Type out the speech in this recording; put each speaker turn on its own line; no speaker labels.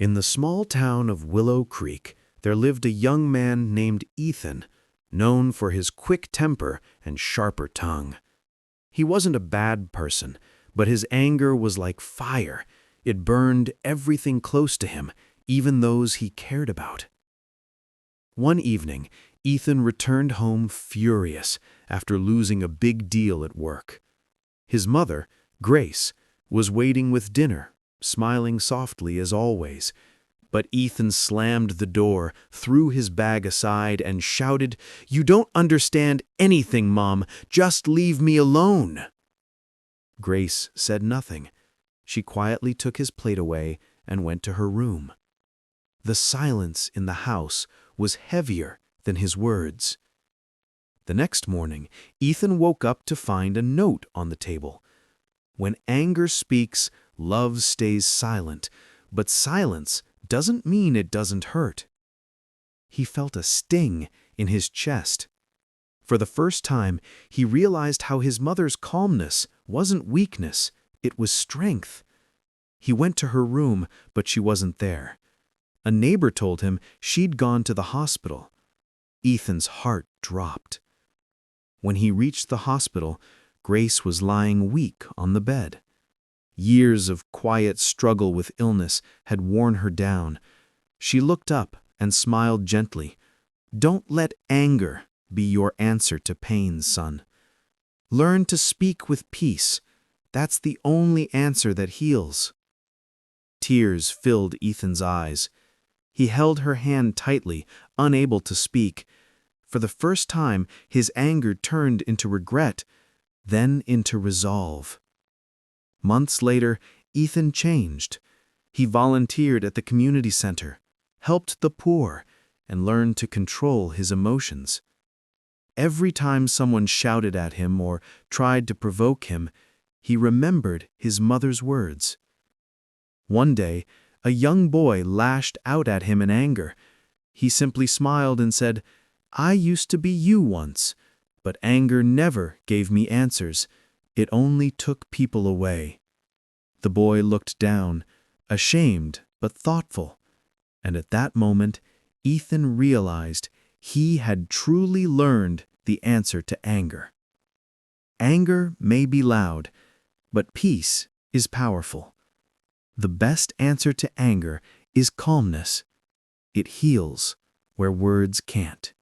In the small town of Willow Creek, there lived a young man named Ethan, known for his quick temper and sharper tongue. He wasn't a bad person, but his anger was like fire. It burned everything close to him, even those he cared about. One evening, Ethan returned home furious after losing a big deal at work. His mother, Grace, was waiting with dinner, smiling softly as always. But Ethan slammed the door, threw his bag aside, and shouted, "You don't understand anything, Mom. Just leave me alone." Grace said nothing. She quietly took his plate away and went to her room. The silence in the house was heavier than his words. The next morning, Ethan woke up to find a note on the table. When anger speaks, love stays silent, but silence doesn't mean it doesn't hurt. He felt a sting in his chest. For the first time, he realized how his mother's calmness wasn't weakness, it was strength. He went to her room, but she wasn't there. A neighbor told him she'd gone to the hospital. Ethan's heart dropped. When he reached the hospital, Grace was lying weak on the bed. Years of quiet struggle with illness had worn her down. She looked up and smiled gently. "Don't let anger be your answer to pain, son. Learn to speak with peace. That's the only answer that heals." Tears filled Ethan's eyes. He held her hand tightly, unable to speak. For the first time, his anger turned into regret, then into resolve. Months later, Ethan changed. He volunteered at the community center, helped the poor, and learned to control his emotions. Every time someone shouted at him or tried to provoke him, he remembered his mother's words. One day, a young boy lashed out at him in anger. He simply smiled and said, "I used to be you once, but anger never gave me answers. It only took people away." The boy looked down, ashamed but thoughtful, and at that moment, Ethan realized he had truly learned the answer to anger. Anger may be loud, but peace is powerful. The best answer to anger is calmness. It heals where words can't.